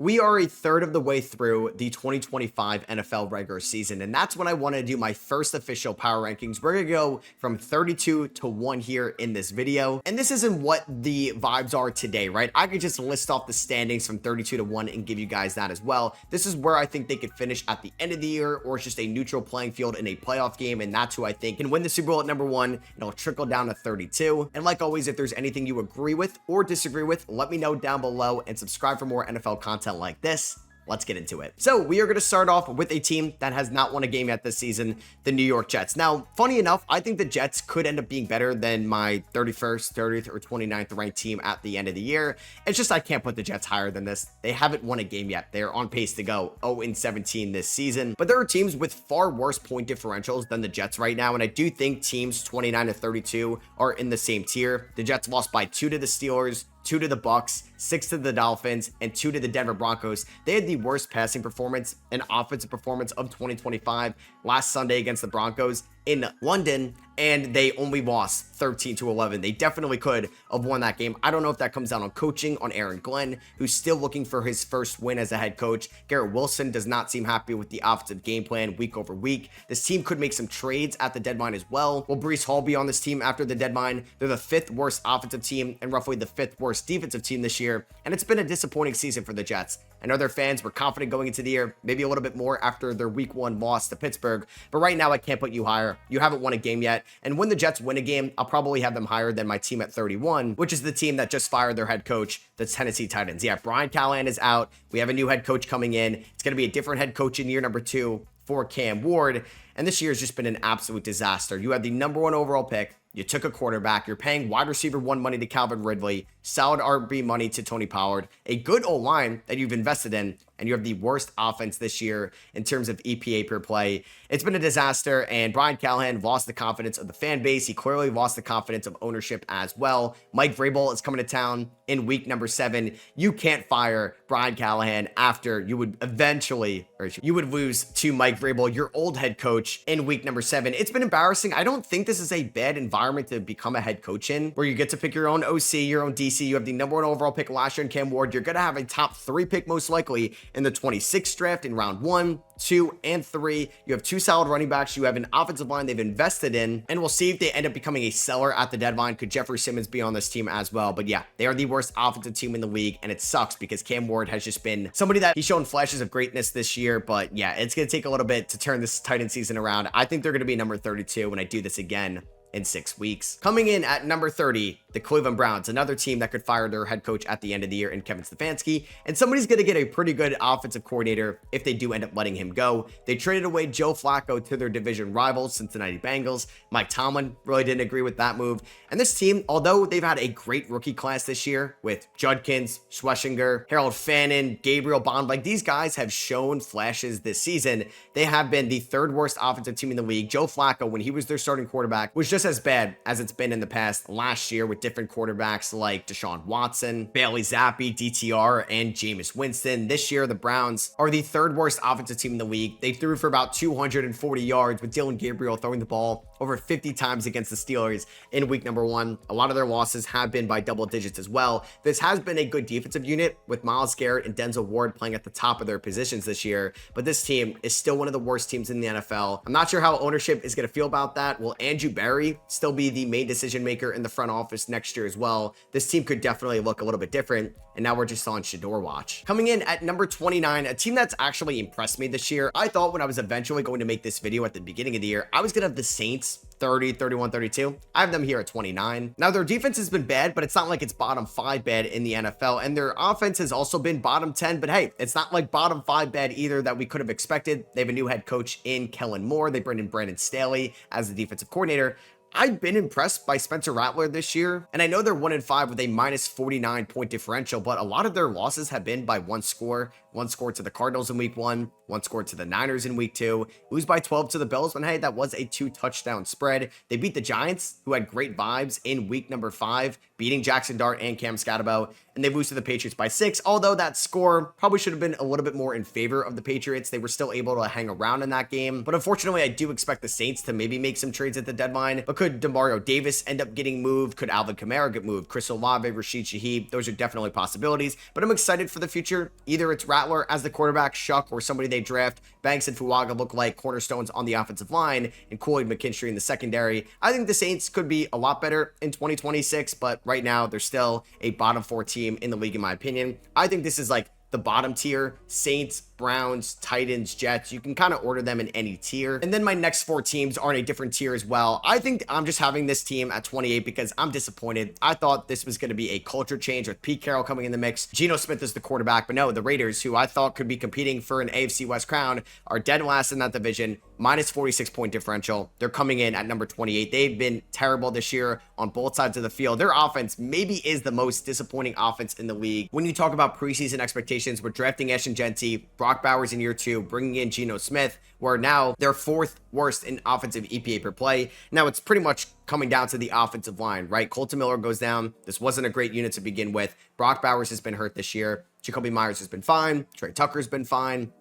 We are a third of the way through the 2025 NFL regular season, and that's when I want to do my first official power rankings. We're going to go from 32 to 1 here in this video, and this isn't what the vibes are today, right? I could just list off the standings from 32 to 1 and give you guys that as well. This is where I think they could finish at the end of the year, or it's just a neutral playing field in a playoff game, and that's who I think can win the Super Bowl at number 1, and it'll trickle down to 32. And like always, if there's anything you agree with or disagree with, let me know down below, and subscribe for more NFL content like this. Let's get into it. So we are going to start off with a team that has not won a game yet this season, the New York Jets. Now, funny enough, I think the Jets could end up being better than my 31st, 30th, or 29th ranked team at the end of the year. It's just I can't put the Jets higher than this. They haven't won a game yet. They're on pace to go 0-17 this season. But there are teams with far worse point differentials than the Jets right now, and I do think teams 29 to 32 are in the same tier. The Jets lost by 2 to the Steelers, 2 to the Bucks, 6 to the Dolphins, and 2 to the Denver Broncos. They had the worst passing performance and offensive performance of 2025 last Sunday against the Broncos in London, and they only lost 13-11. They definitely could have won that game. I don't know if that comes down on coaching on Aaron Glenn, who's still looking for his first win as a head coach. Garrett Wilson does not seem happy with the offensive game plan week over week. This team could make some trades at the deadline as well. Will Breece Hall be on this team after the deadline? They're the 5th worst offensive team and roughly the 5th worst defensive team this year, and it's been a disappointing season for the Jets. I know their fans were confident going into the year, maybe a little bit more after their week 1 loss to Pittsburgh, but right now I can't put you higher. You haven't won a game yet, and when the Jets win a game, I'll probably have them higher than my team at 31, which is the team that just fired their head coach, the Tennessee Titans. Yeah, Brian Callahan is out. We have a new head coach coming in. It's going to be a different head coach in year number 2 for Cam Ward, and this year has just been an absolute disaster. You had the number 1 overall pick. You took a quarterback. You're paying wide receiver 1 money to Calvin Ridley, solid RB money to Tony Pollard, a good O-line that you've invested in, and you have the worst offense this year in terms of EPA per play. It's been a disaster, and Brian Callahan lost the confidence of the fan base. He clearly lost the confidence of ownership as well. Mike Vrabel is coming to town in week number 7. You can't fire Brian Callahan after you would eventually, or you would lose to Mike Vrabel, your old head coach, in week number 7. It's been embarrassing. I don't think this is a bad environment to become a head coach in, where you get to pick your own OC, your own DC. You have the number 1 overall pick last year in Cam Ward. You're going to have a top 3 pick most likely in the 26th draft in round 1, 2, and 3. You have 2 solid running backs. You have an offensive line they've invested in, and we'll see if they end up becoming a seller at the deadline. Could Jeffrey Simmons be on this team as well? But yeah, they are the worst offensive team in the league, and it sucks because Cam Ward has just been somebody that he's shown flashes of greatness this year, but yeah, it's going to take a little bit to turn this Titan season around. I think they're going to be number 32 when I do this again in 6 weeks. Coming in at number 30, the Cleveland Browns, another team that could fire their head coach at the end of the year in Kevin Stefanski, and somebody's going to get a pretty good offensive coordinator if they do end up letting him go. They traded away Joe Flacco to their division rivals, Cincinnati Bengals. Mike Tomlin really didn't agree with that move, and this team, although they've had a great rookie class this year with Judkins, Schlesinger, Harold Fannin, Gabriel Bond, like these guys have shown flashes this season. They have been the 3rd worst offensive team in the league. Joe Flacco, when he was their starting quarterback, was just as bad as it's been in the past last year with different quarterbacks like Deshaun Watson, Bailey Zappi, DTR, and Jameis Winston. This year, the Browns are the 3rd worst offensive team in the league. They threw for about 240 yards with Dylan Gabriel throwing the ball over 50 times against the Steelers in week number 1. A lot of their losses have been by double digits as well. This has been a good defensive unit with Myles Garrett and Denzel Ward playing at the top of their positions this year, but this team is still one of the worst teams in the NFL. I'm not sure how ownership is going to feel about that. Will Andrew Berry still be the main decision maker in the front office next year as well? This team could definitely look a little bit different, and now we're just on Shador watch. Coming in at number 29, a team that's actually impressed me this year. I thought when I was eventually going to make this video at the beginning of the year, I was going to have the Saints 30, 31, 32. I have them here at 29. Now, their defense has been bad, but it's not like it's bottom 5 bad in the NFL, and their offense has also been bottom 10, but hey, it's not like bottom 5 bad either that we could have expected. They have a new head coach in Kellen Moore. They bring in Brandon Staley as the defensive coordinator. I've been impressed by Spencer Rattler this year, and I know they're 1-5 with a minus 49 point differential, but a lot of their losses have been by 1 score. 1 score to the Cardinals in week 1, 1 score to the Niners in week 2, lose by 12 to the Bills, when hey, that was a 2 touchdown spread. They beat the Giants, who had great vibes in week number 5, beating Jackson Dart and Cam Scatterbo, and they lose to the Patriots by 6, although that score probably should have been a little bit more in favor of the Patriots. They were still able to hang around in that game, but unfortunately, I do expect the Saints to maybe make some trades at the deadline. But could Demario Davis end up getting moved? Could Alvin Kamara get moved? Chris Olave, Rashid Shaheed? Those are definitely possibilities, but I'm excited for the future. Either it's Rattler as the quarterback, Shuck, or somebody they draft. Banks and Fuaga look like cornerstones on the offensive line, and Kool-Aid McKinstry in the secondary. I think the Saints could be a lot better in 2026, but right now they're still a bottom 4 team in the league, in my opinion. I think this is like the bottom tier: Saints, Browns, Titans, Jets. You can kind of order them in any tier. And then my next 4 teams are in a different tier as well. I think I'm just having this team at 28 because I'm disappointed. I thought this was going to be a culture change with Pete Carroll coming in the mix. Geno Smith is the quarterback, but no, the Raiders, who I thought could be competing for an AFC West crown, are dead last in that division, minus 46 point differential. They're coming in at number 28. They've been terrible this year on both sides of the field. Their offense maybe is the most disappointing offense in the league. When you talk about preseason expectations, we're drafting Ashton Genty, Brock Bowers in year 2, bringing in Geno Smith, where now they're 4th worst in offensive EPA per play. Now it's pretty much coming down to the offensive line, right? Colton Miller goes down. This wasn't a great unit to begin with. Brock Bowers has been hurt this year. Jacoby Myers has been fine. Trey Tucker's been fine.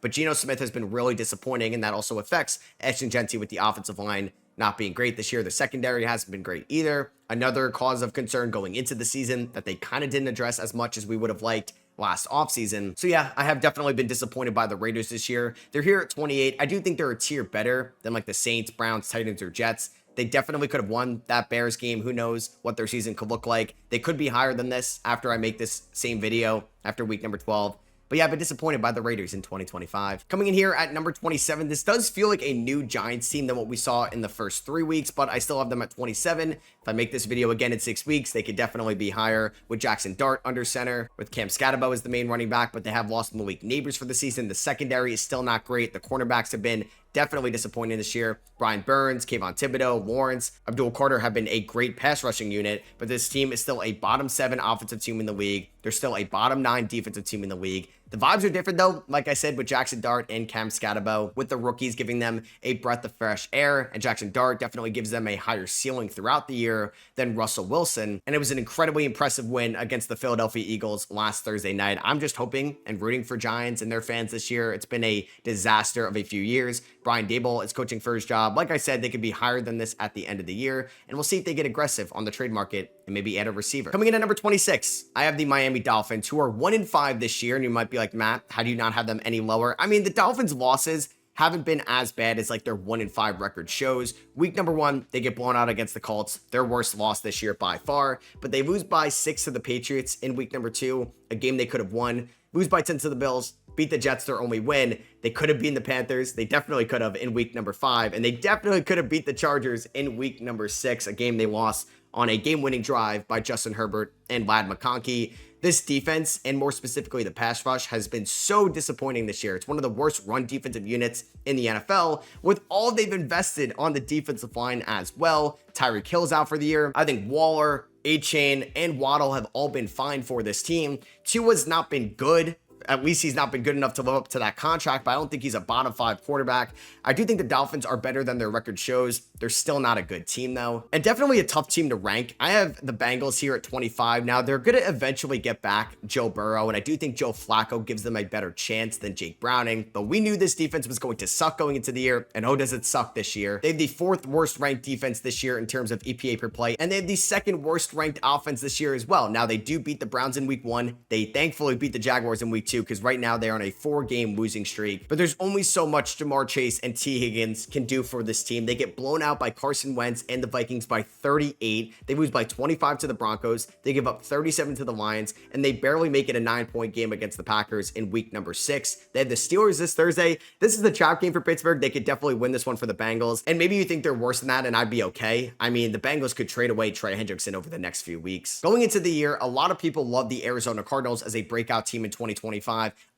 But Geno Smith has been really disappointing, and that also affects Ashton Genty with the offensive line not being great this year. The secondary hasn't been great either. Another cause of concern going into the season that they kind of didn't address as much as we would have liked last offseason. So yeah, I have definitely been disappointed by the Raiders this year. They're here at 28. I do think they're a tier better than like the Saints, Browns, Titans, or Jets. They definitely could have won that Bears game. Who knows what their season could look like. They could be higher than this after I make this same video after week number 12. But yeah, I've been disappointed by the Raiders in 2025. Coming in here at number 27, this does feel like a new Giants team than what we saw in the first 3 weeks, but I still have them at 27. If I make this video again in 6 weeks, they could definitely be higher with Jackson Dart under center, with Cam Scatabo as the main running back, but they have lost Malik Neighbors for the season. The secondary is still not great. The cornerbacks have been definitely disappointing this year. Brian Burns, Kayvon Thibodeau, Lawrence, Abdul Carter have been a great pass rushing unit, but this team is still a bottom 7 offensive team in the league. They're still a bottom 9 defensive team in the league. The vibes are different though, like I said, with Jackson Dart and Cam Scatabo, with the rookies giving them a breath of fresh air, and Jackson Dart definitely gives them a higher ceiling throughout the year than Russell Wilson. And it was an incredibly impressive win against the Philadelphia Eagles last Thursday night. I'm just hoping and rooting for Giants and their fans this year. It's been a disaster of a few years. Brian Daboll is coaching for his job. Like I said, they could be higher than this at the end of the year, and we'll see if they get aggressive on the trade market and maybe add a receiver. Coming in at number 26, I have the Miami Dolphins, who are 1-5 this year, and you might be like, Matt, how do you not have them any lower? I mean, the Dolphins' losses haven't been as bad as like their 1-5 record shows. Week number 1, they get blown out against the Colts, their worst loss this year by far, but they lose by 6 to the Patriots in week number 2, a game they could have won, lose by 10 to the Bills, beat the Jets, their only win. They could have beaten the Panthers. They definitely could have in week number 5, and they definitely could have beat the Chargers in week number 6, a game they lost on a game-winning drive by Justin Herbert and Ladd McConkey. This defense, and more specifically the pass rush, has been so disappointing this year. It's one of the worst run defensive units in the NFL, with all they've invested on the defensive line as well. Tyreek Hill's out for the year. I think Waller, A-Chain, and Waddle have all been fine for this team. Tua's not been good. At least he's not been good enough to live up to that contract, but I don't think he's a bottom 5 quarterback. I do think the Dolphins are better than their record shows. They're still not a good team though, and definitely a tough team to rank. I have the Bengals here at 25. Now they're going to eventually get back Joe Burrow, and I do think Joe Flacco gives them a better chance than Jake Browning, but we knew this defense was going to suck going into the year, and oh, does it suck this year. They have the 4th worst ranked defense this year in terms of EPA per play, and they have the 2nd worst ranked offense this year as well. Now they do beat the Browns in week 1. They thankfully beat the Jaguars in week 2, because right now they're on a 4-game losing streak, but there's only so much Jamar Chase and T. Higgins can do for this team. They get blown out by Carson Wentz and the Vikings by 38. They lose by 25 to the Broncos. They give up 37 to the Lions, and they barely make it a 9-point game against the Packers in week number 6. They have the Steelers this Thursday. This is the trap game for Pittsburgh. They could definitely win this one for the Bengals, and maybe you think they're worse than that, and I'd be okay. I mean, the Bengals could trade away Trey Hendrickson over the next few weeks. Going into the year, a lot of people love the Arizona Cardinals as a breakout team in 2025.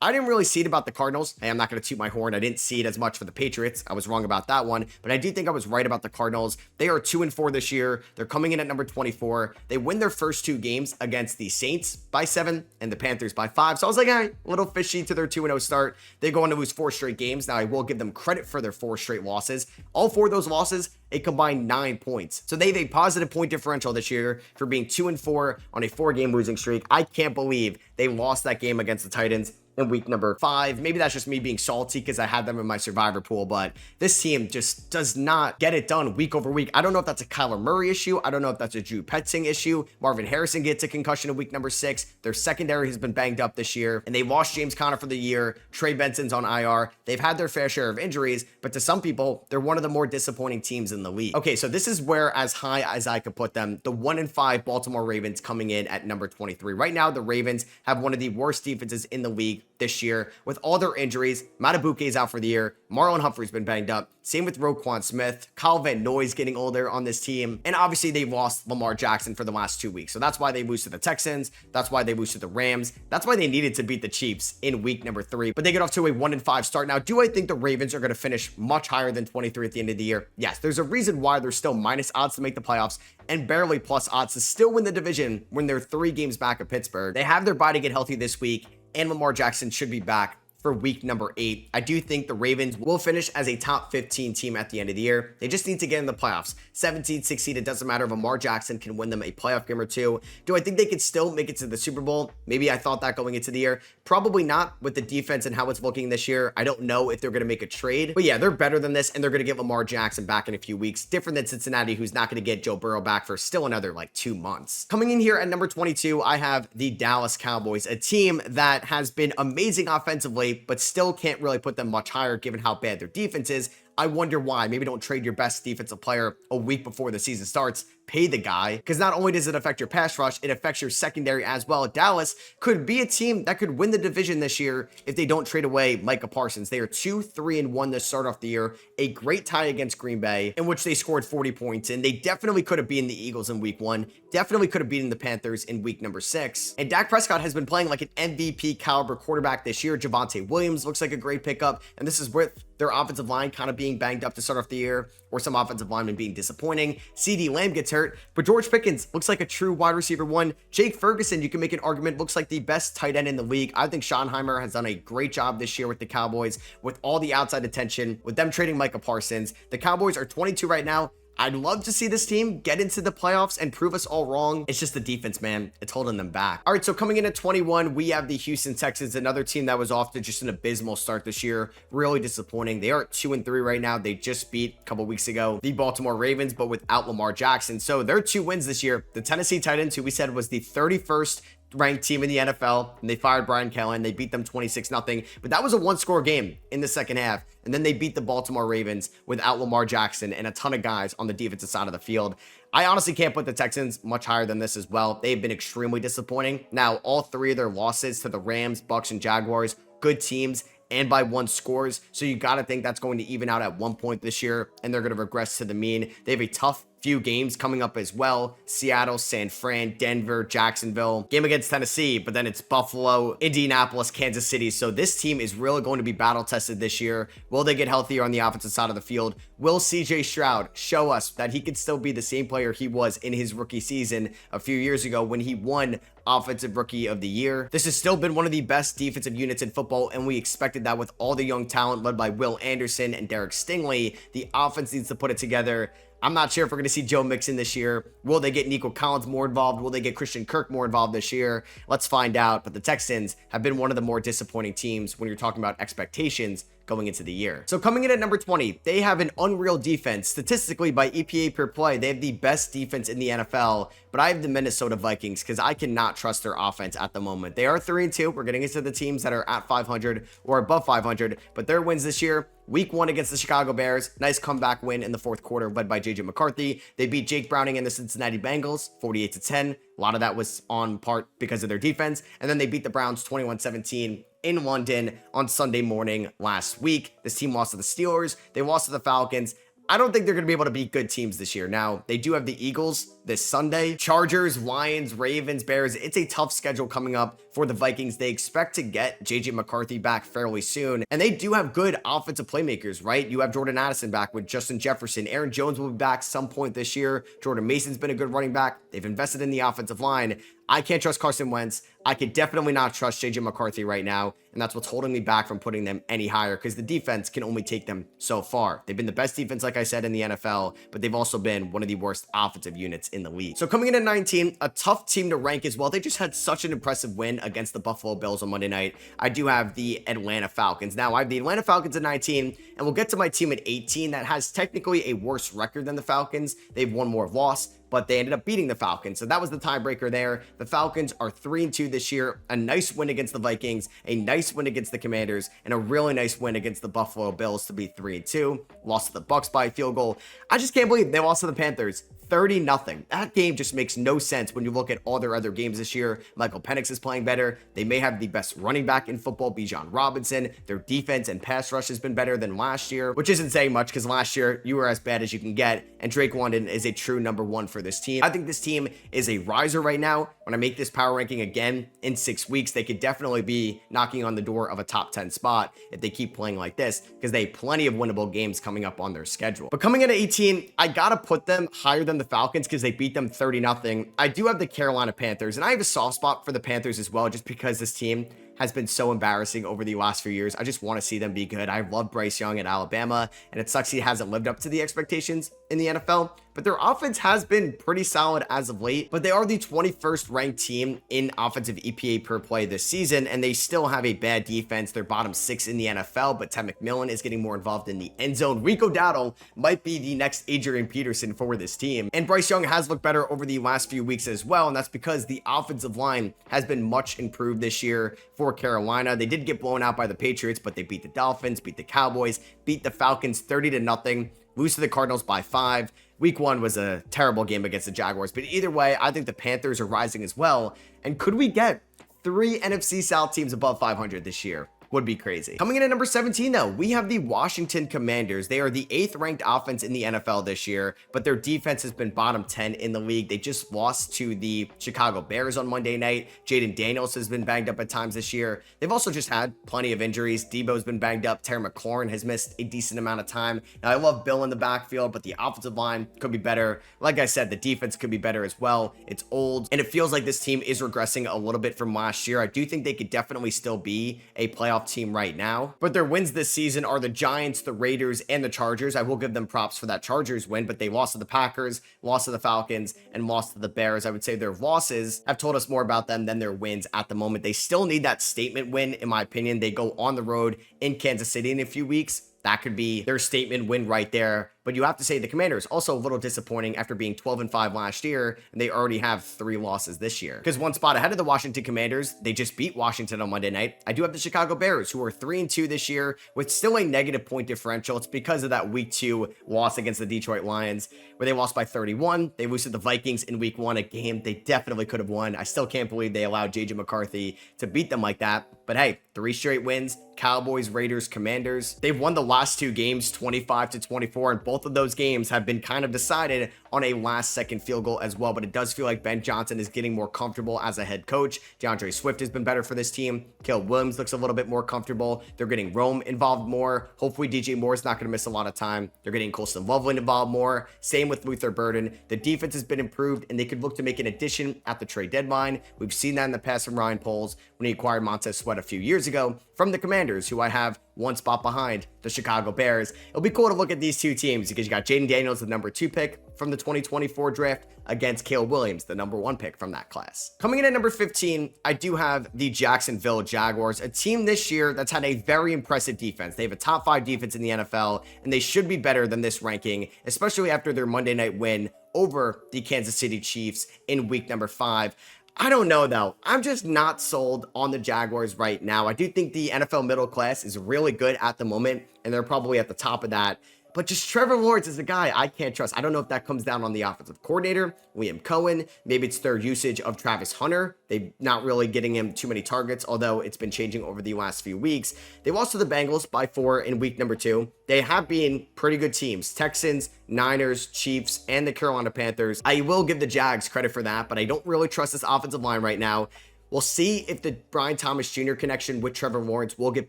I didn't really see it about the Cardinals. Hey, I'm not going to toot my horn. I didn't see it as much for the Patriots. I was wrong about that one, but I do think I was right about the Cardinals. They are 2-4 this year. They're coming in at number 24. They win their first 2 games against the Saints by 7 and the Panthers by 5. So I was like, a little fishy to their 2-0 start. They go on to lose 4 straight games. Now I will give them credit for their 4 straight losses. All 4 of those losses a combined 9 points. So they have a positive point differential this year for being 2-4 on a 4-game losing streak. I can't believe they lost that game against the Titans in week number 5. Maybe that's just me being salty because I had them in my survivor pool, but this team just does not get it done week over week. I don't know if that's a Kyler Murray issue. I don't know if that's a Drew Petzing issue. Marvin Harrison gets a concussion in week number 6. Their secondary has been banged up this year, and they lost James Conner for the year. Trey Benson's on IR. They've had their fair share of injuries, but to some people, they're one of the more disappointing teams in the league. Okay, so this is where as high as I could put them, the 1-5 Baltimore Ravens coming in at number 23. Right now, the Ravens have one of the worst defenses in the league this year with all their injuries. Matabuke is out for the year. Marlon Humphrey's been banged up. Same with Roquan Smith. Kyle Van Noy's getting older on this team. And obviously they lost Lamar Jackson for the last 2 weeks. So that's why they lose to the Texans. That's why they lose to the Rams. That's why they needed to beat the Chiefs in week number 3. But they get off to a 1-5 start. Now, do I think the Ravens are going to finish much higher than 23 at the end of the year? Yes, there's a reason why they're still minus odds to make the playoffs and barely plus odds to still win the division when they're 3 games back of Pittsburgh. They have their bye to get healthy this week, and Lamar Jackson should be back for week number 8. I do think the Ravens will finish as a top 15 team at the end of the year. They just need to get in the playoffs. 17, 16, it doesn't matter if Lamar Jackson can win them a playoff game or 2. Do I think they could still make it to the Super Bowl? Maybe I thought that going into the year. Probably not with the defense and how it's looking this year. I don't know if they're going to make a trade. But yeah, they're better than this, and they're going to get Lamar Jackson back in a few weeks. Different than Cincinnati, who's not going to get Joe Burrow back for still another 2 months. Coming in here at number 22, I have the Dallas Cowboys, a team that has been amazing offensively, but still can't really put them much higher given how bad their defense is. I wonder why. Maybe don't trade your best defensive player a week before the season starts. Pay the guy, because not only does it affect your pass rush, it affects your secondary as well. Dallas could be a team that could win the division this year if they don't trade away Micah Parsons. They are 2-3-1 to start off the year. A great tie against Green Bay, in which they scored 40 points, and they definitely could have beaten the Eagles in week 1. Definitely could have beaten the Panthers in week number 6. And Dak Prescott has been playing like an MVP caliber quarterback this year. Javonte Williams looks like a great pickup, and this is with their offensive line kind of being banged up to start off the year, or some offensive linemen being disappointing. CeeDee Lamb gets hurt, but George Pickens looks like a true wide receiver 1. Jake Ferguson, you can make an argument, looks like the best tight end in the league. I think Schottenheimer has done a great job this year with the Cowboys, with all the outside attention, with them trading Micah Parsons. The Cowboys are 22 right now. I'd love to see this team get into the playoffs and prove us all wrong. It's just the defense, man. It's holding them back. All right, so coming in at 21, we have the Houston Texans, another team that was off to just an abysmal start this year. Really disappointing. They are 2-3 right now. They just beat a couple weeks ago the Baltimore Ravens, but without Lamar Jackson. So their 2 wins this year. The Tennessee Titans, who we said was the 31st ranked team in the NFL, and they fired Brian Kelly. They beat them 26-0, but that was a 1-score game in the second half. And then they beat the Baltimore Ravens without Lamar Jackson and a ton of guys on the defensive side of the field. I honestly can't put the Texans much higher than this as well. They've been extremely disappointing. Now, all 3 of their losses to the Rams, Bucks, and Jaguars, good teams, and by 1 scores. So you got to think that's going to even out at one point this year, and they're going to regress to the mean. They have a tough few games coming up as well. Seattle, San Fran, Denver, Jacksonville, game against Tennessee, but then it's Buffalo, Indianapolis, Kansas City. So this team is really going to be battle tested this year. Will they get healthier on the offensive side of the field? Will CJ Stroud show us that he could still be the same player he was in his rookie season a few years ago when he won Offensive Rookie of the Year? This has still been one of the best defensive units in football, and we expected that with all the young talent led by Will Anderson and Derek Stingley. The offense needs to put it together. I'm not sure if we're going to see Joe Mixon this year. Will they get Nico Collins more involved? Will they get Christian Kirk more involved this year? Let's find out. But the Texans have been one of the more disappointing teams when you're talking about expectations going into the year. So coming in at number 20, they have an unreal defense. Statistically, by EPA per play, they have the best defense in the NFL, but I have the Minnesota Vikings because I cannot trust their offense at the moment. They are 3-2. We're getting into the teams that are at 500 or above 500, but their wins this year: week 1 against the Chicago Bears, nice comeback win in the 4th quarter led by JJ McCarthy. They beat Jake Browning and the Cincinnati Bengals 48-10. A lot of that was on part because of their defense. And then they beat the Browns 21-17 in London on Sunday morning last week. This team lost to the Steelers. They lost to the Falcons. I don't think they're going to be able to beat good teams this year. Now, they do have the Eagles this Sunday. Chargers, Lions, Ravens, Bears. It's a tough schedule coming up for the Vikings. They expect to get JJ McCarthy back fairly soon, and they do have good offensive playmakers, right? You have Jordan Addison back with Justin Jefferson. Aaron Jones will be back some point this year. Jordan Mason's been a good running back. They've invested in the offensive line. I can't trust Carson Wentz. I could definitely not trust JJ McCarthy right now, and that's what's holding me back from putting them any higher, because the defense can only take them so far. They've been the best defense, like I said, in the NFL, but they've also been one of the worst offensive units in the league. So coming in at 19, a tough team to rank as well. They just had such an impressive win against the Buffalo Bills on Monday night. I do have the Atlanta Falcons. Now, I have the Atlanta Falcons at 19, and we'll get to my team at 18 that has technically a worse record than the Falcons. They've one more loss, but they ended up beating the Falcons. So that was the tiebreaker there. The Falcons are 3-2 this year. A nice win against the Vikings, a nice win against the Commanders, and a really nice win against the Buffalo Bills to be 3-2. Lost to the Bucs by a field goal. I just can't believe they lost to the Panthers 30-0. That game just makes no sense when you look at all their other games this year. Michael Penix is playing better. They may have the best running back in football, Bijan Robinson. Their defense and pass rush has been better than last year, which isn't saying much because last year you were as bad as you can get, and Drake London is a true number one for this team. I think this team is a riser right now. When I make this power ranking again in 6 weeks, they could definitely be knocking on the door of a top 10 spot if they keep playing like this, because they have plenty of winnable games coming up on their schedule. But coming in at 18, I gotta put them higher than the Falcons because they beat them 30-0. I do have the Carolina Panthers, and I have a soft spot for the Panthers as well, just because this team has been so embarrassing over the last few years. I just want to see them be good. I love Bryce Young at Alabama, and it sucks he hasn't lived up to the expectations in the NFL, but their offense has been pretty solid as of late. But they are the 21st ranked team in offensive EPA per play this season, and they still have a bad defense. They're bottom 6 in the NFL, but Ted McMillan is getting more involved in the end zone. Rico Dowdle might be the next Adrian Peterson for this team, and Bryce Young has looked better over the last few weeks as well, and that's because the offensive line has been much improved this year for Carolina. They did get blown out by the Patriots, but they beat the Dolphins, beat the Cowboys, beat the Falcons 30-0, lose to the Cardinals by 5. Week 1 was a terrible game against the Jaguars, but either way, I think the Panthers are rising as well. And could we get 3 NFC South teams above 500 this year? Would be crazy. Coming in at number 17, though, we have the Washington Commanders. They are the 8th ranked offense in the NFL this year, but their defense has been bottom 10 in the league. They just lost to the Chicago Bears on Monday night. Jaden Daniels has been banged up at times this year. They've also just had plenty of injuries. Debo's been banged up. Terry McLaurin has missed a decent amount of time. Now, I love Bill in the backfield, but the offensive line could be better. Like I said, the defense could be better as well. It's old, and it feels like this team is regressing a little bit from last year. I do think they could definitely still be a playoff team right now, but their wins this season are the Giants, the Raiders, and the Chargers. I will give them props for that Chargers win, but they lost to the Packers, lost to the Falcons, and lost to the Bears. I would say their losses have told us more about them than their wins at the moment. They still need that statement win, in my opinion. They go on the road in Kansas City in a few weeks. That could be their statement win right there. But you have to say the Commanders also a little disappointing after being 12-5 last year, and they already have 3 losses this year. Because one spot ahead of the Washington Commanders, they just beat Washington on Monday night. I do have the Chicago Bears, who are 3-2 this year with still a negative point differential. It's because of that week 2 loss against the Detroit Lions, where they lost by 31. They lose to the Vikings in week 1, a game they definitely could have won. I still can't believe they allowed JJ McCarthy to beat them like that. But hey, 3 straight wins. Cowboys, Raiders, Commanders. They've won the last 2 games 25-24, and both of those games have been kind of decided on a last-second field goal as well. But it does feel like Ben Johnson is getting more comfortable as a head coach. DeAndre Swift has been better for this team. Caleb Williams looks a little bit more comfortable. They're getting Rome involved more. Hopefully DJ Moore is not going to miss a lot of time. They're getting Colston Loveland involved more. Same with Luther Burden. The defense has been improved, and they could look to make an addition at the trade deadline. We've seen that in the past from Ryan Poles when he acquired Montez Sweat a few years ago from the Commanders, who I have one spot behind the Chicago Bears. It'll be cool to look at these 2 teams because you got Jaden Daniels, the number 2 pick from the 2024 draft, against Caleb Williams, the number 1 pick from that class. Coming in at number 15, I do have the Jacksonville Jaguars, a team this year that's had a very impressive defense. They have a top 5 defense in the NFL, and they should be better than this ranking, especially after their Monday night win over the Kansas City Chiefs in week number 5. I don't know, though. I'm just not sold on the Jaguars right now. I do think the NFL middle class is really good at the moment, and they're probably at the top of that. but just Trevor Lawrence is a guy I can't trust. I don't know if that comes down on the offensive coordinator, Liam Cohen. Maybe it's their usage of Travis Hunter. They're not really getting him too many targets, although it's been changing over the last few weeks. They lost to the Bengals by 4 in week number 2. They have been pretty good teams. Texans, Niners, Chiefs, and the Carolina Panthers. I will give the Jags credit for that, but I don't really trust this offensive line right now. We'll see if the Brian Thomas Jr. connection with Trevor Lawrence will get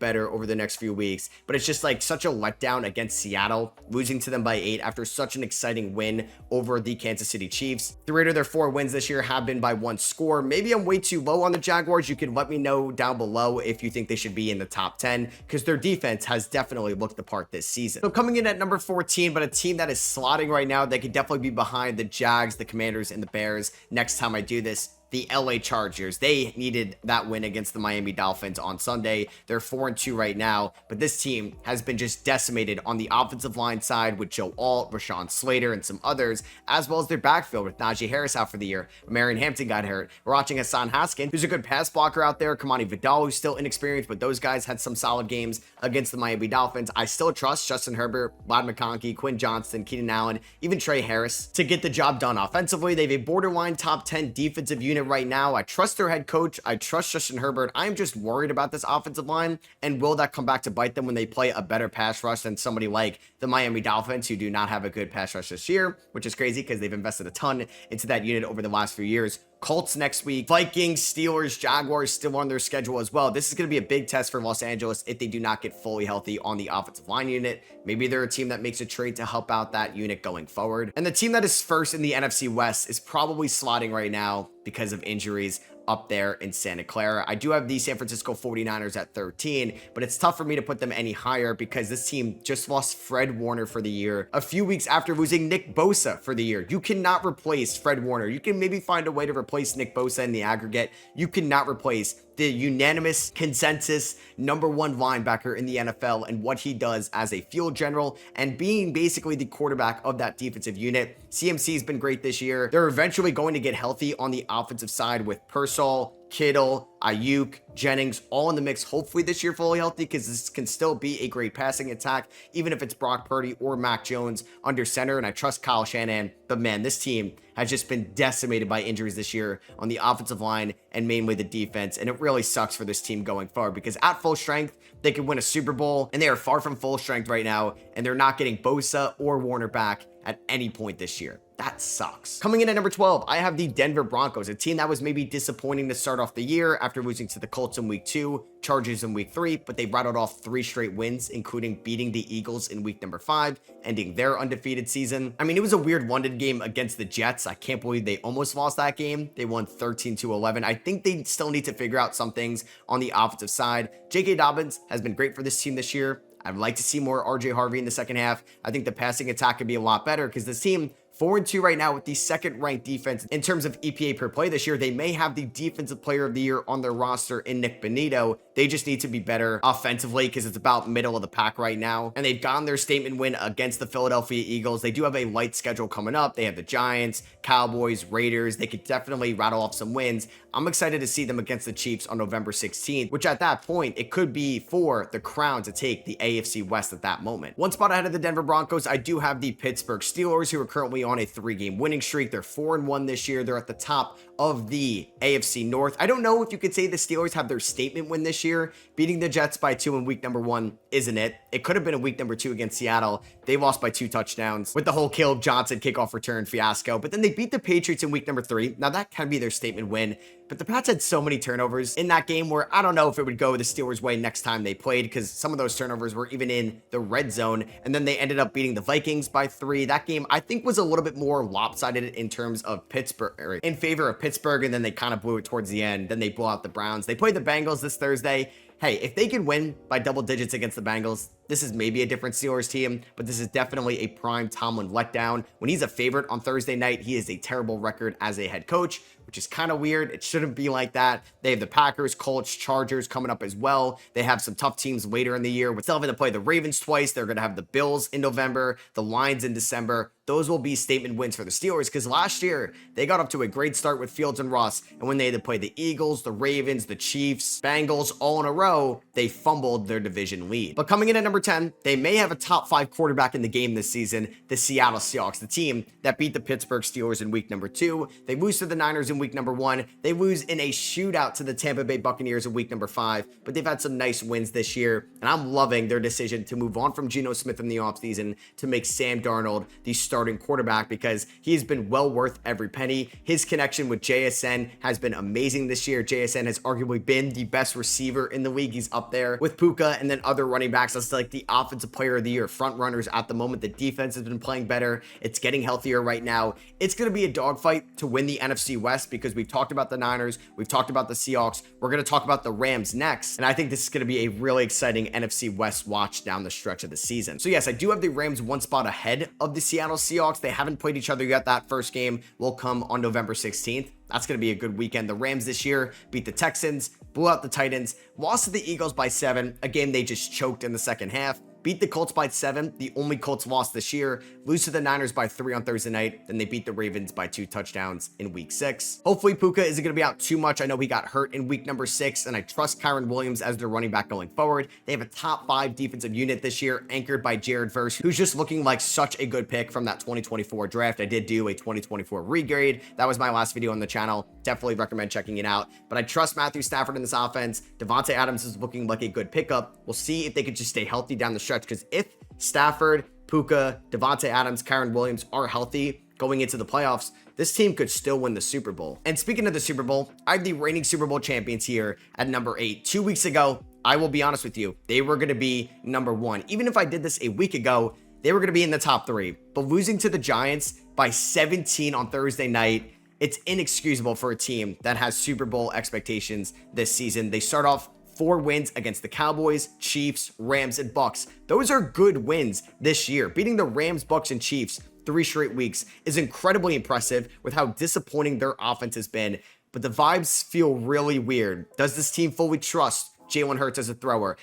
better over the next few weeks, but it's just like such a letdown against Seattle, losing to them by 8 after such an exciting win over the Kansas City Chiefs. 3 of their 4 wins this year have been by 1 score. Maybe I'm way too low on the Jaguars. You can let me know down below if you think they should be in the top 10, because their defense has definitely looked the part this season. So coming in at number 14, but a team that is slotting right now, they could definitely be behind the Jags, the Commanders, and the Bears next time I do this. The LA Chargers. They needed that win against the Miami Dolphins on Sunday. They're 4-2 right now, but this team has been just decimated on the offensive line side with Joe Alt, Rashawn Slater, and some others, as well as their backfield with Najee Harris out for the year. Marion Hampton got hurt. We're watching Hassan Haskins, who's a good pass blocker out there. Kamani Vidal, who's still inexperienced, but those guys had some solid games against the Miami Dolphins. I still trust Justin Herbert, Vlad McConkey, Quinn Johnston, Keenan Allen, even Trey Harris to get the job done offensively. They have a borderline top 10 defensive unit right now. I trust their head coach. I trust Justin Herbert. I'm just worried about this offensive line, and will that come back to bite them when they play a better pass rush than somebody like the Miami Dolphins, who do not have a good pass rush this year, which is crazy because they've invested a ton into that unit over the last few years. Colts next week, Vikings, Steelers, Jaguars still on their schedule as well. This is going to be a big test for Los Angeles if they do not get fully healthy on the offensive line unit. Maybe they're a team that makes a trade to help out that unit going forward. And the team that is first in the NFC West is probably slotting right now because of injuries up there in Santa Clara. I do have the San Francisco 49ers at 13, but it's tough for me to put them any higher because this team just lost Fred Warner for the year a few weeks after losing Nick Bosa for the year. You cannot replace Fred Warner. You can maybe find a way to replace Nick Bosa in the aggregate. You cannot replace the unanimous consensus #1 linebacker in the NFL and what he does as a field general and being basically the quarterback of that defensive unit. CMC has been great this year. They're eventually going to get healthy on the offensive side with Pearsall, Kittle, Ayuk, Jennings, all in the mix, hopefully this year fully healthy, because this can still be a great passing attack, even if it's Brock Purdy or Mac Jones under center. And I trust Kyle Shanahan, but man, this team has just been decimated by injuries this year on the offensive line and mainly the defense. And it really sucks for this team going forward, because at full strength, they could win a Super Bowl, and they are far from full strength right now, and they're not getting Bosa or Warner back at any point this year. That sucks. Coming in at number 12, I have the Denver Broncos, a team that was maybe disappointing to start off the year after losing to the Colts in week 2, Chargers in week 3, but they rattled off 3 straight wins, including beating the Eagles in week number 5, ending their undefeated season. I mean, it was a weird London game against the Jets. I can't believe they almost lost that game. They won 13-11. I think they still need to figure out some things on the offensive side. J.K. Dobbins has been great for this team this year. I'd like to see more RJ Harvey in the second half. I think the passing attack could be a lot better because this team 4-2 right now with the second-ranked defense in terms of EPA per play this year. They may have the defensive player of the year on their roster in Nick Bonito. They just need to be better offensively because it's about middle of the pack right now. And they've gotten their statement win against the Philadelphia Eagles. They do have a light schedule coming up. They have the Giants, Cowboys, Raiders. They could definitely rattle off some wins. I'm excited to see them against the Chiefs on November 16th, which at that point, it could be for the crown to take the AFC West at that moment. One spot ahead of the Denver Broncos, I do have the Pittsburgh Steelers, who are currently on a 3-game winning streak. They're 4-1 this year. They're at the top of the AFC North. I don't know if you could say the Steelers have their statement win this year. Beating the Jets by 2 in week number 1 isn't it. It could have been in week number 2 against Seattle. They lost by 2 touchdowns with the whole Caleb Johnson kickoff return fiasco. But then they beat the Patriots in week number 3. Now that can be their statement win. But the Pats had so many turnovers in that game where I don't know if it would go the Steelers' way next time they played, because some of those turnovers were even in the red zone. And then they ended up beating the Vikings by 3. That game, I think, was a little bit more lopsided in terms of Pittsburgh, or in favor of Pittsburgh, and then they kind of blew it towards the end. Then they blew out the Browns. They played the Bengals this Thursday. Hey, if they can win by double digits against the Bengals, this is maybe a different Steelers team, but this is definitely a prime Tomlin letdown. When he's a favorite on Thursday night, he has a terrible record as a head coach, which is kind of weird. It shouldn't be like that. They have the Packers, Colts, Chargers coming up as well. They have some tough teams later in the year. We're still having to play the Ravens twice. They're going to have the Bills in November, the Lions in December, those will be statement wins for the Steelers, because last year they got up to a great start with Fields and Ross, and when they had to play the Eagles, the Ravens, the Chiefs, Bengals all in a row, they fumbled their division lead. But coming in at number 10, they may have a top 5 quarterback in the game this season, the Seattle Seahawks, the team that beat the Pittsburgh Steelers in week number 2. They lose to the Niners in week number 1. They lose in a shootout to the Tampa Bay Buccaneers in week number 5, but they've had some nice wins this year, and I'm loving their decision to move on from Geno Smith in the offseason to make Sam Darnold the starting quarterback, because he's been well worth every penny. His connection with JSN has been amazing this year. JSN has arguably been the best receiver in the league. He's up there with Puka and then other running backs. That's like the offensive player of the year front runners at the moment. The defense has been playing better. It's getting healthier right now. It's going to be a dogfight to win the NFC West, because we've talked about the Niners, we've talked about the Seahawks, we're going to talk about the Rams next, and I think this is going to be a really exciting NFC West watch down the stretch of the season. So yes, I do have the Rams one spot ahead of the Seattle Seahawks. They haven't played each other yet. That first game will come on November 16th. That's going to be a good weekend. The Rams this year beat the Texans, blew out the Titans, lost to the Eagles by 7, a game they just choked in the second half. Beat the Colts by 7, the only Colts loss this year. Lose to the Niners by 3 on Thursday night. Then they beat the Ravens by 2 touchdowns in week 6. Hopefully Puka isn't going to be out too much. I know he got hurt in week number 6, and I trust Kyron Williams as their running back going forward. They have a top 5 defensive unit this year, anchored by Jared Verse, who's just looking like such a good pick from that 2024 draft. I did do a 2024 regrade. That was my last video on the channel. Definitely recommend checking it out. But I trust Matthew Stafford in this offense. Devontae Adams is looking like a good pickup. We'll see if they could just stay healthy down the stretch, because if Stafford, Puka, Devontae Adams, Kyron Williams are healthy going into the playoffs, this team could still win the Super Bowl. And speaking of the Super Bowl, I have the reigning Super Bowl champions here at number 8. 2 weeks ago, I will be honest with you, they were going to be number 1. Even if I did this a week ago, they were going to be in the top 3. But losing to the Giants by 17 on Thursday night, it's inexcusable for a team that has Super Bowl expectations this season. They start off 4 wins against the Cowboys, Chiefs, Rams, and Bucks. Those are good wins this year. Beating the Rams, Bucks, and Chiefs 3 straight weeks is incredibly impressive with how disappointing their offense has been. But the vibes feel really weird. Does this team fully trust Jalen Hurts as a thrower?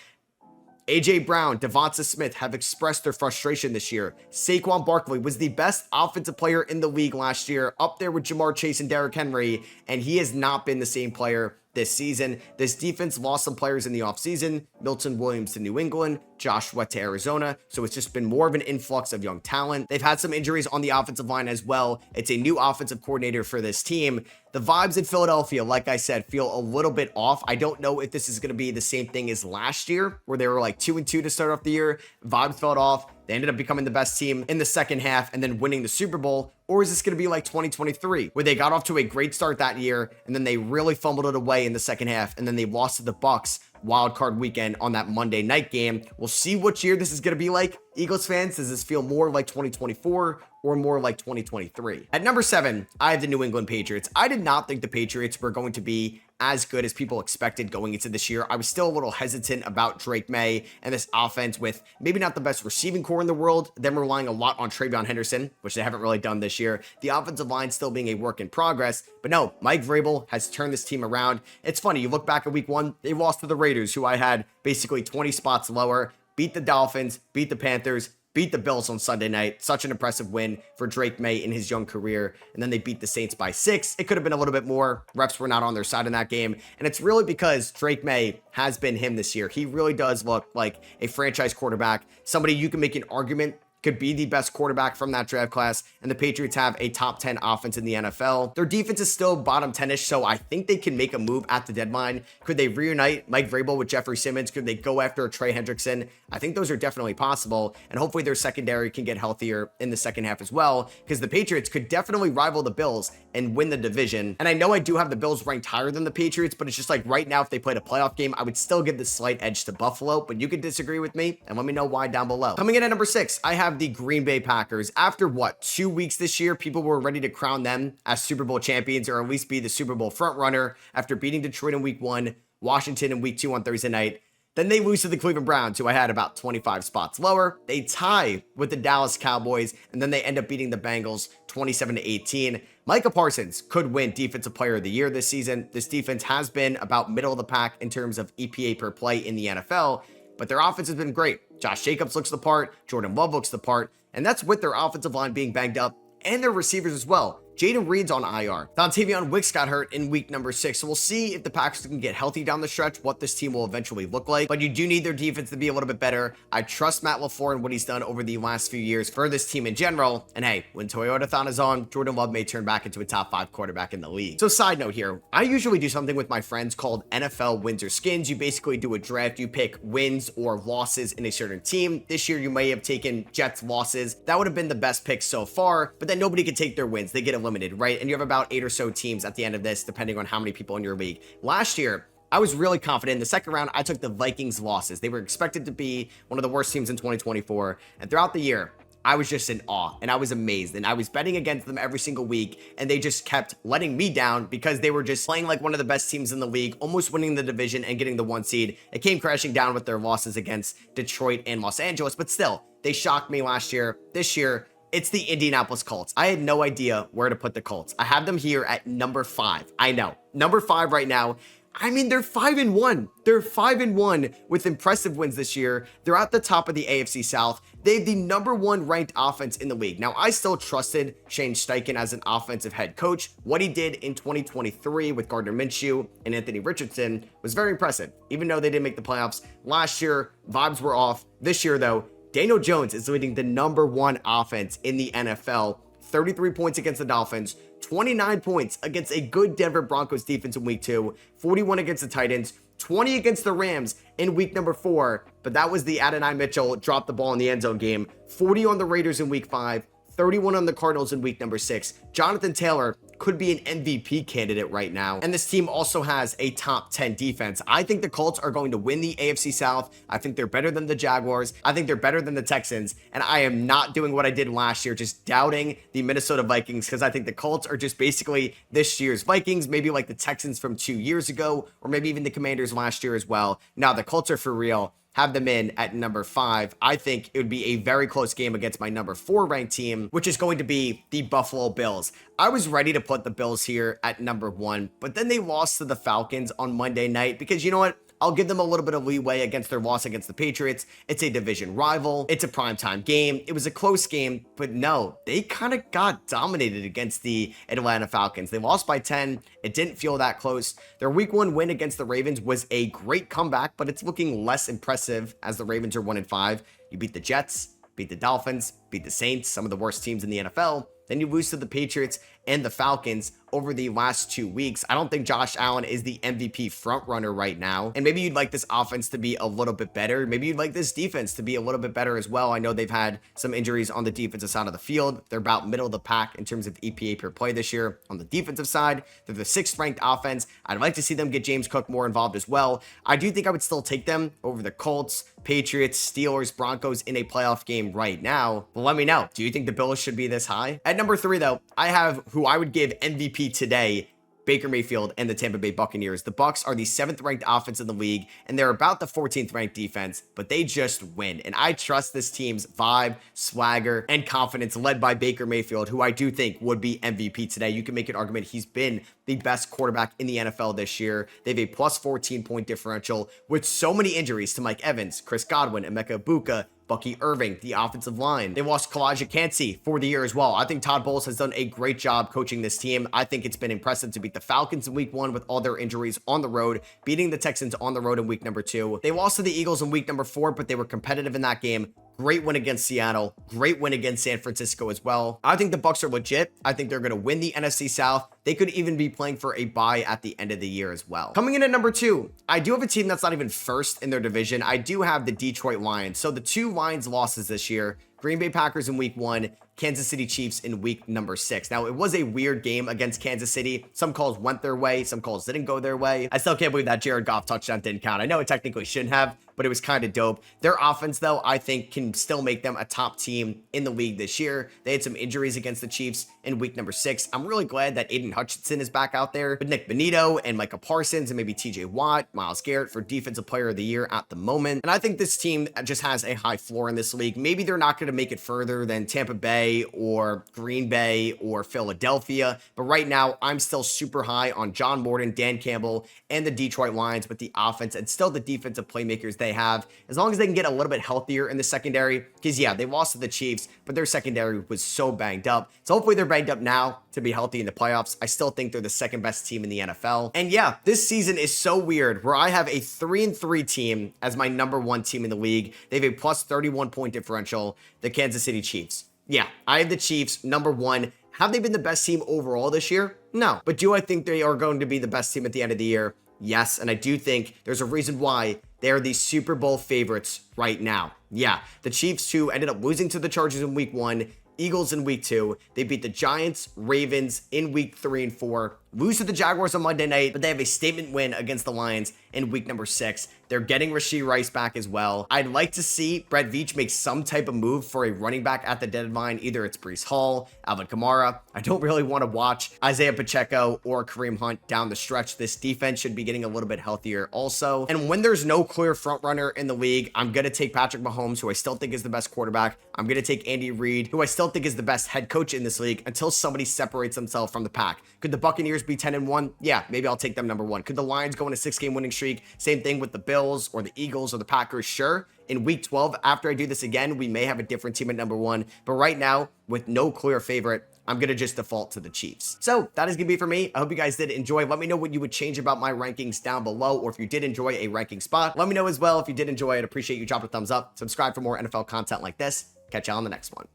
AJ Brown, Devonta Smith have expressed their frustration this year. Saquon Barkley was the best offensive player in the league last year, up there with Jamar Chase and Derrick Henry, and he has not been the same player this season. This defense lost some players in the offseason. Milton Williams to New England, Josh Sweat to Arizona. So it's just been more of an influx of young talent. They've had some injuries on the offensive line as well. It's a new offensive coordinator for this team. The vibes in Philadelphia, like I said, feel a little bit off. I don't know if this is going to be the same thing as last year, where they were like 2-2 to start off the year. Vibes felt off. They ended up becoming the best team in the second half and then winning the Super Bowl. Or is this going to be like 2023, where they got off to a great start that year and then they really fumbled it away in the second half, and then they lost to the Bucks wild card weekend on that Monday night game? We'll see which year this is going to be like. Eagles fans, does this feel more like 2024 or more like 2023? At number 7, I have the New England Patriots. I did not think the Patriots were going to be as good as people expected going into this year. I was still a little hesitant about Drake May and this offense with maybe not the best receiving core in the world, them relying a lot on Travion Henderson, which they haven't really done this year. The offensive line still being a work in progress, but no, Mike Vrabel has turned this team around. It's funny, you look back at week 1, they lost to the Raiders, who I had basically 20 spots lower, beat the Dolphins, beat the Panthers, beat the Bills on Sunday night. Such an impressive win for Drake May in his young career. And then they beat the Saints by 6. It could have been a little bit more. Refs were not on their side in that game. And it's really because Drake May has been him this year. He really does look like a franchise quarterback, somebody you can make an argument could be the best quarterback from that draft class, and the Patriots have a top 10 offense in the NFL. Their defense is still bottom 10-ish, so I think they can make a move at the deadline. Could they reunite Mike Vrabel with Jeffrey Simmons? Could they go after Trey Hendrickson? I think those are definitely possible, and hopefully their secondary can get healthier in the second half as well, because the Patriots could definitely rival the Bills and win the division. And I know I do have the Bills ranked higher than the Patriots, but it's just like right now, if they played a playoff game, I would still give the slight edge to Buffalo, but you could disagree with me and let me know why down below. Coming in at number 6, I have the Green Bay Packers. After what, 2 weeks this year, people were ready to crown them as Super Bowl champions, or at least be the Super Bowl front runner after beating Detroit in week 1, Washington in week 2 on Thursday night. Then they lose to the Cleveland Browns, who I had about 25 spots lower. They tie with the Dallas Cowboys, and then they end up beating the Bengals 27-18. Micah Parsons could win Defensive Player of the Year this season. This defense has been about middle of the pack in terms of EPA per play in the NFL, but their offense has been great. Josh Jacobs looks the part. Jordan Love looks the part. And that's with their offensive line being banged up and their receivers as well. Jaden Reed's on IR. Dontavion Wicks got hurt in week number 6, so we'll see if the Packers can get healthy down the stretch, what this team will eventually look like. But you do need their defense to be a little bit better. I trust Matt LaFleur and what he's done over the last few years for this team in general. And hey, when Toyotathon is on, Jordan Love may turn back into a top 5 quarterback in the league. So side note here, I usually do something with my friends called NFL wins or skins. You basically do a draft. You pick wins or losses in a certain team. This year, you may have taken Jets losses. That would have been the best pick so far, but then nobody could take their wins. They get eliminated, right? And you have about 8 or so teams at the end of this, depending on how many people in your league. Last year, I was really confident. In the second round, I took the Vikings losses. They were expected to be one of the worst teams in 2024. And throughout the year, I was just in awe and I was amazed. And I was betting against them every single week. And they just kept letting me down because they were just playing like one of the best teams in the league, almost winning the division and getting the 1 seed. It came crashing down with their losses against Detroit and Los Angeles. But still, they shocked me last year. This year, it's the Indianapolis Colts. I had no idea where to put the Colts. I have them here at number 5. I know. Number 5 right now. I mean, they're 5-1. They're 5-1 with impressive wins this year. They're at the top of the AFC South. They have the number 1 ranked offense in the league. Now, I still trusted Shane Steichen as an offensive head coach. What he did in 2023 with Gardner Minshew and Anthony Richardson was very impressive. Even though they didn't make the playoffs last year, vibes were off. This year, though, Daniel Jones is leading the number 1 offense in the NFL. 33 points against the Dolphins, 29 points against a good Denver Broncos defense in week 2, 41 against the Titans, 20 against the Rams in week number 4. But that was the Adonai Mitchell dropped the ball in the end zone game. 40 on the Raiders in week 5, 31 on the Cardinals in week number 6. Jonathan Taylor could be an MVP candidate right now. And this team also has a top 10 defense. I think the Colts are going to win the AFC South. I think they're better than the Jaguars. I think they're better than the Texans. And I am not doing what I did last year, just doubting the Minnesota Vikings, because I think the Colts are just basically this year's Vikings, maybe like the Texans from 2 years ago, or maybe even the Commanders last year as well. Now the Colts are for real. Have them in at number 5. I think it would be a very close game against my number 4 ranked team, which is going to be the Buffalo Bills. I was ready to put the Bills here at number 1, but then they lost to the Falcons on Monday night because you know what? I'll give them a little bit of leeway against their loss against the Patriots. It's a division rival. It's a primetime game. It was a close game, but no, they kind of got dominated against the Atlanta Falcons. They lost by 10. It didn't feel that close. Their week 1 win against the Ravens was a great comeback, but it's looking less impressive as the Ravens are 1-5. You beat the Jets, beat the Dolphins, beat the Saints, some of the worst teams in the NFL. Then you lose to the Patriots and the Falcons over the last 2 weeks. I don't think Josh Allen is the MVP frontrunner right now. And maybe you'd like this offense to be a little bit better. Maybe you'd like this defense to be a little bit better as well. I know they've had some injuries on the defensive side of the field. They're about middle of the pack in terms of EPA per play this year. On the defensive side, they're the 6th ranked offense. I'd like to see them get James Cook more involved as well. I do think I would still take them over the Colts, Patriots, Steelers, Broncos in a playoff game right now. But let me know. Do you think the Bills should be this high? At number 3, though, I have who I would give MVP today, Baker Mayfield and the Tampa Bay Buccaneers. The Bucs are the 7th ranked offense in the league, and they're about the 14th ranked defense, but they just win. And I trust this team's vibe, swagger, and confidence led by Baker Mayfield, who I do think would be MVP today. You can make an argument he's been the best quarterback in the NFL this year. They have a plus 14 point differential with so many injuries to Mike Evans, Chris Godwin, Emeka Egbuka, Bucky Irving, the offensive line. They lost Kalijah Kancey for the year as well. I think Todd Bowles has done a great job coaching this team. I think it's been impressive to beat the Falcons in week 1 with all their injuries on the road, beating the Texans on the road in week number 2. They lost to the Eagles in week number 4, but they were competitive in that game. Great win against Seattle. Great win against San Francisco as well. I think the Bucs are legit. I think they're going to win the NFC South. They could even be playing for a bye at the end of the year as well. Coming in at number 2, I do have a team that's not even first in their division. I do have the Detroit Lions. So the 2 Lions losses this year, Green Bay Packers in week 1, Kansas City Chiefs in week number 6. Now, it was a weird game against Kansas City. Some calls went their way. Some calls didn't go their way. I still can't believe that Jared Goff touchdown didn't count. I know it technically shouldn't have, but it was kind of dope. Their offense, though, I think can still make them a top team in the league this year. They had some injuries against the Chiefs in week number 6. I'm really glad that Aiden Hutchinson is back out there, but Nick Bonito and Micah Parsons and maybe TJ Watt, Myles Garrett for Defensive Player of the Year at the moment. And I think this team just has a high floor in this league. Maybe they're not going to make it further than Tampa Bay or Green Bay or Philadelphia, but right now I'm still super high on John Morton, Dan Campbell, and the Detroit Lions with the offense and still the defensive playmakers that they have, as long as they can get a little bit healthier in the secondary, because yeah, they lost to the Chiefs, but their secondary was so banged up. So hopefully they're banged up now to be healthy in the playoffs. I still think they're the second best team in the NFL. And yeah, this season is so weird where I have a 3-3 team as my number one team in the league. They have a plus 31 point differential, the Kansas City Chiefs. Yeah, I have the Chiefs number one. Have they been the best team overall this year? No. But do I think they are going to be the best team at the end of the year? Yes. And I do think there's a reason why they are the Super Bowl favorites right now. Yeah, the Chiefs, who ended up losing to the Chargers in week 1, Eagles in week 2. They beat the Giants, Ravens in week 3 and 4. Lose to the Jaguars on Monday night, but they have a statement win against the Lions in week number 6. They're getting Rashee Rice back as well. I'd like to see Brett Veach make some type of move for a running back at the deadline. Either it's Breece Hall, Alvin Kamara. I don't really want to watch Isaiah Pacheco or Kareem Hunt down the stretch. This defense should be getting a little bit healthier also. And when there's no clear front runner in the league, I'm going to take Patrick Mahomes, who I still think is the best quarterback. I'm going to take Andy Reid, who I still think is the best head coach in this league, until somebody separates themselves from the pack. Could the Buccaneers be 10-1? Yeah, maybe I'll take them number 1. Could the Lions go on a 6-game winning streak? Same thing with the Bills or the Eagles or the Packers. Sure. In week 12, after I do this again, we may have a different team at number 1. But right now, with no clear favorite, I'm going to just default to the Chiefs. So that is going to be for me. I hope you guys did enjoy. Let me know what you would change about my rankings down below, or if you did enjoy a ranking spot. Let me know as well if you did enjoy it. Appreciate you. Drop a thumbs up. Subscribe for more NFL content like this. Catch you on the next one.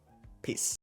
Peace.